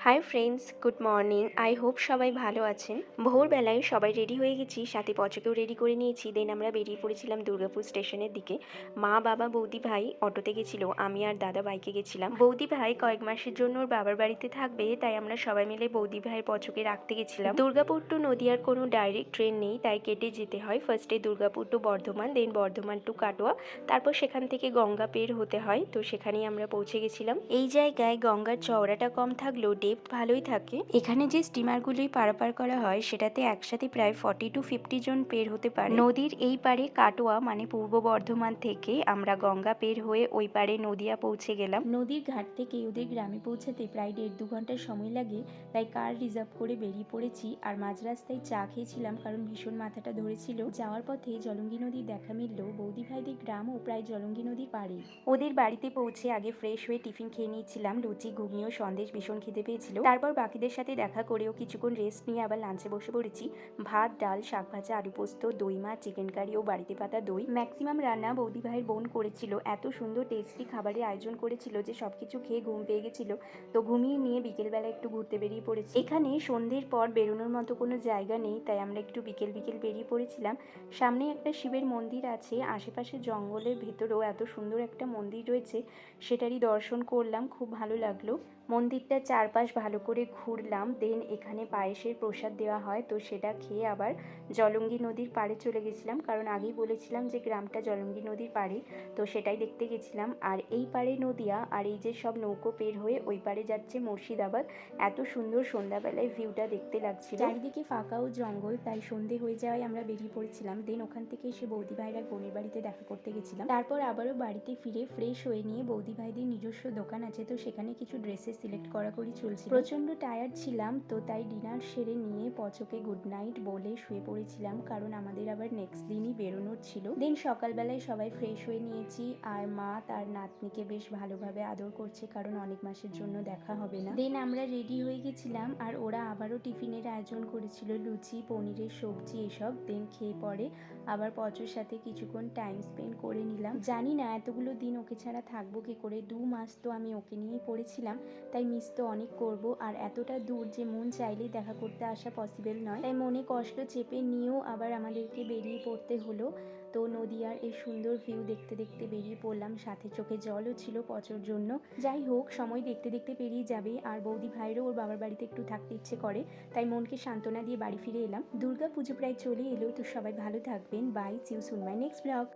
Hi friends, good morning. I hope সবাই ভালো আছেন। ভোরবেলায় সবাই রেডি হয়ে গেছি, সাথে পচকেও রেডি করে নিয়েছি। দেন আমরা বেরিয়ে পড়েছিলাম দুর্গাপুর স্টেশনের দিকে। মা, বাবা, বৌদি ভাই অটোতে গেছিল, আমি আর দাদা বাইকে গেছিলাম। বৌদি ভাই কয়েক মাসের জন্য ওর বাবার বাড়িতে থাকবে, তাই আমরা সবাই মিলে বৌদি ভাইয়ের পচকে রাখতে গেছিলাম। দুর্গাপুর টু নদিয়ার কোনো ডাইরেক্ট ট্রেন নেই, তাই কেটে যেতে হয়। ফার্স্টে দুর্গাপুর টু বর্ধমান, দেন বর্ধমান টু কাটোয়া, তারপর সেখান থেকে গঙ্গা পের হতে হয়। তো সেখানেই আমরা পৌঁছে গেছিলাম। এই জায়গায় গঙ্গার চওড়াটা কম থাকলেও ডেপথ ভালোই থাকে। এখানে যে স্টিমারগুলি পারাপার করা হয় সেটাতে একসাথে প্রায় 40 to 50 জন পের হতে পারে। নদীর এই পারে কাটোয়া মানে পূর্ব বর্ধমান থেকে আমরা গঙ্গা পের হয়ে ওই পারে নদিয়া পৌঁছে গেলাম। নদীর ঘাট থেকে ওদের গ্রামে পৌঁছাতে প্রায় 1.5-2 ঘন্টা সময় লাগে, তাই কার রিজার্ভ করে বেরিয়ে পড়েছি। আর মাঝ রাস্তায় চা খেয়েছিলাম কারণ ভীষণ মাথাটা ধরেছিল। যাওয়ার পথে জলঙ্গি নদীর দেখা মিলল। বৌদি ভাইদের গ্রামও প্রায় জলঙ্গি নদীর পাড়ে। ওদের বাড়িতে পৌঁছে আগে ফ্রেশ হয়ে টিফিন খেয়ে নিয়েছিলাম। লুচি, ঘুগনি ও সন্দেশ ভীষণ খেতে পেয়েছিল। তারপর বাকিদের সাথে দেখা করেও কিছুক্ষণ রেস্ট নিয়ে আবার লাঞ্চে বসে পড়েছি। ভাত, ডাল, শাক ভাজা, আলু পোস্ত, দই মাছ, চিকেন কারি ও বাড়িতে পাতা দই। ম্যাক্সিমাম রান্না বৌদি ভাইয়ের বোন করেছিল। এত সুন্দর টেস্টি খাবারের আয়োজন করেছিল যে সবকিছু খেয়ে ঘুম পেয়ে গেছিল। তো ঘুমিয়ে নিয়ে বিকেলবেলা একটু ঘুরতে বেরিয়ে পড়েছি। এখানে সন্ধ্যের পর বেরোনোর মতো কোনো জায়গা নেই, তাই আমরা একটু বিকেল বেরিয়ে পড়েছিলাম। সামনে একটা শিবের মন্দির আছে, আশেপাশে জঙ্গলের ভেতরেও এত সুন্দর একটা মন্দির রয়েছে, সেটারই দর্শন করলাম। খুব ভালো লাগলো। মন্দিরটার চারপাশ ভালো করে ঘুরলাম। দেন এখানে পায়েসের প্রসাদ দেওয়া হয়, তো সেটা খেয়ে আবার জলঙ্গি নদীর পাড়ে চলে গেছিলাম, কারণ আগেই বলেছিলাম যে গ্রামটা জলঙ্গি নদীর পাড়ে, তো সেটাই দেখতে গেছিলাম। আর এই পাড়ে নদিয়া, আর এই যে সব নৌকো পের হয়ে ওই পাড়ে যাচ্ছে মুর্শিদাবাদ। এত সুন্দর সন্ধ্যাবেলায় ভিউটা দেখতে লাগছিল। চারিদিকে ফাঁকা ও জঙ্গল, তাই সন্ধে হয়ে যাওয়ায় আমরা বেরিয়ে পড়েছিলাম। দেন ওখান থেকে এসে বৌদি ভাইয়ের এক বোনের বাড়িতে দেখা করতে গেছিলাম। তারপর আবারও বাড়িতে ফিরে ফ্রেশ হয়ে নিয়ে বৌদি ভাইদের নিজস্ব দোকান আছে, তো সেখানে কিছু ড্রেসেস সিলেক্ট করি চলছিল। প্রচন্ড টায়ার্ড ছিলাম, তো তাই ডিনার সেরে নিয়ে পচকে গুড নাইট বলে শুয়ে পড়েছিলাম, কারণ আমাদের আবার নেক্সট দিনই বেরোনোর ছিল। দেন সকালবেলায় সবাই ফ্রেশ হয়ে নিয়েছি, আর মা তার নাতনিকে বেশ ভালোভাবে আদর করছে, কারণ অনেক মাসের জন্য দেখা হবে না। দেন আমরা রেডি হয়ে গেছিলাম, আর ওরা আবারও টিফিনের আয়োজন করেছিল, লুচি, পনিরের সবজি এসব। দেন খেয়ে পরে আবার পচর সাথে কিছুক্ষণ টাইম স্পেন্ড করে নিলাম। জানি না এতগুলো দিন ওকে ছাড়া থাকবো কি করে, 2 মাস তো আমি ওকে নিয়েই পড়েছিলাম, তাই মিস তো অনেক করব। আর এতটা দূর যে মন চাইলেই দেখা করতে আসা পসিবল নয়, তাই মনে কষ্ট চেপে নিয়েও আবার আমাদেরকে বেরিয়ে পড়তে হলো। তো নদিয়ার এই সুন্দর ভিউ দেখতে দেখতে বেরিয়ে পড়লাম, সাথে চোখে জলও ছিল পচর জন্য। যাই হোক, সময় দেখতে দেখতে পেরিয়ে যাবে। আর বৌদি ভাইয়েরও ওর বাবার বাড়িতে একটু থাকতে ইচ্ছে করে, তাই মনকে সান্ত্বনা দিয়ে বাড়ি ফিরে এলাম। দুর্গা পুজো প্রায় চলে এলো, তো সবাই ভালো থাকবেন। Bye, see you soon my next blog.